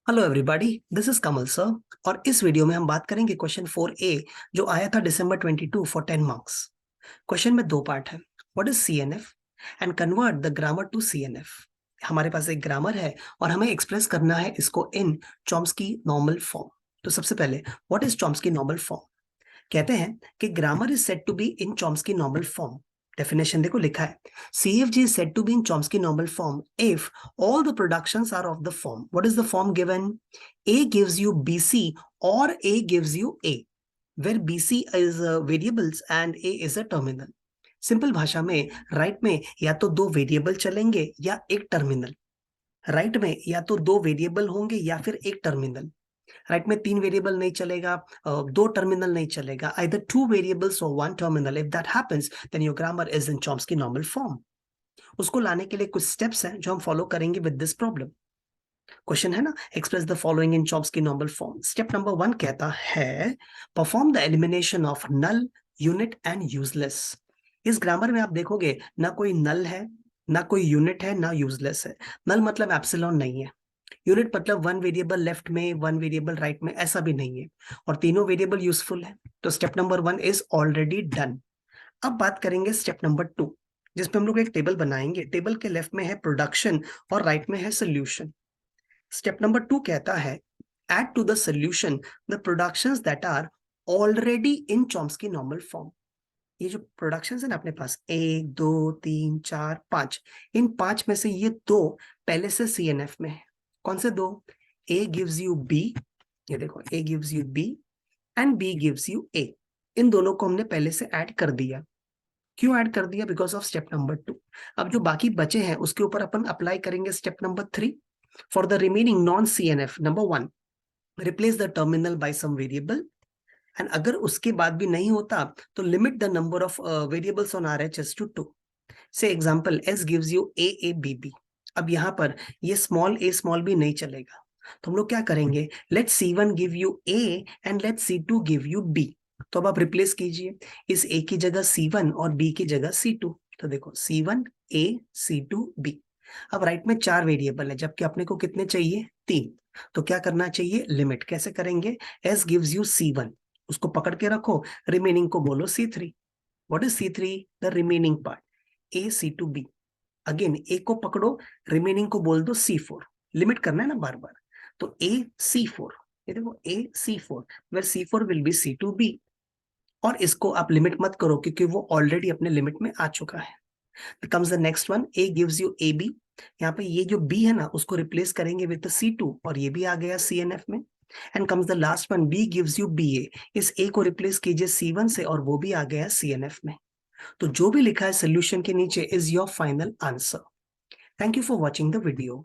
Hello everybody, this is Kamal sir. और इस video में हम बात करेंगे क्वेश्चन 4A जो आया था December 22 फॉर 10 मार्क्स। क्वेश्चन में दो पार्ट है। What is CNF and convert the grammar to CNF। हमारे पास एक ग्रामर है और हमें एक्सप्रेस करना है इसको इन चॉम्स्की नॉर्मल फॉर्म। तो सबसे पहले what is Chomsky normal form. कहते हैं कि grammar is said to be in Chomsky normal form. Definition देखो लिखा है, CFG is said to be in Chomsky normal form if all the productions are of the form. What is the form given? A gives you BC or A gives you A, where BC is variables and A is a terminal. Simple भाषा में right में या तो दो variable चलेंगे या एक terminal. Right में या तो दो वेरिएबल होंगे या फिर एक टर्मिनल। राइट में तीन वेरिएबल नहीं चलेगा, दो टर्मिनल नहीं चलेगा, आइदर टू वेरिएबल्स और one terminal. If that happens then your grammar is in Chomsky normal form. उसको लाने के लिए कुछ स्टेप्स हैं जो हम फॉलो करेंगे विद दिस प्रॉब्लम। क्वेश्चन है ना, express the following in Chomsky normal form. Step number 1 कहता है perform the elimination of null, unit and useless. इस ग्रामर में आप देखोगे ना कोई नल है, ना कोई यूनिट है, ना यूजलेस है। नल मतलब एप्सिलॉन नहीं है, यूनिट मतलब वन वेरिएबल लेफ्ट में वन वेरिएबल राइट में, ऐसा भी नहीं है, और तीनों वेरिएबल यूजफुल है। तो step number 1 is already done. अब बात करेंगे स्टेप नंबर 2, जिसपे हम लोग एक टेबल बनाएंगे। टेबल के लेफ्ट में है प्रोडक्शन और राइट में है सोल्यूशन। स्टेप नंबर 2 कहता है add to the solution the productions that are already in Chomsky normal form. ये जो प्रोडक्शंस है ना अपने पास, 1 2 3 4 5, इन 5 में से ये दो पहले से CNF में है। कौन से दो? A gives you B, ये देखो A gives you B and B gives you A। इन दोनों को हमने पहले से ऐड कर दिया। क्यों ऐड कर दिया? Because of step number 2। अब जो बाकी बचे हैं उसके ऊपर अपन अप्लाई करेंगे step number 3। For the remaining non CNF, number 1, replace the terminal by some variable. And अगर उसके बाद भी नहीं होता तो limit the number of variables on RHS to 2। Say example S gives you AABB। अब यहाँ पर ये स्मॉल a स्मॉल b नहीं चलेगा, तो हम लोग क्या करेंगे, let C1 give you A and let C2 give you B। तो अब आप रिप्लेस कीजिए, इस A की जगह C1 और B की जगह C2। तो देखो C1 A C2 B। अब राइट में 4 वेरिएबल है जबकि अपने को कितने चाहिए? 3। तो क्या करना चाहिए? लिमिट। कैसे करेंगे? S gives you C1, उसको पकड़ के रखो, रिमेनिंग को बोलो C3। What is C3? The remaining part, A C2 B। Again A को पकड़ो, रिमेनिंग को बोल दो C4। लिमिट करना है ना बार बार। तो A C4, ये देखो A C4, where C4 will be C2 B। और इसको आप लिमिट मत करो क्योंकि वो ऑलरेडी अपने लिमिट में आ चुका है। Comes the next one, A gives you AB। यहाँ पे ये जो B है ना उसको रिप्लेस करेंगे विद C2 और ये भी आ गया CNF में। And comes the last one, B gives you BA। इस A को रिप्लेस कीजिए C1 से और वो भी आ गया CNF में। तो जो भी लिखा है सोल्यूशन के नीचे is your final answer. Thank you for watching the video.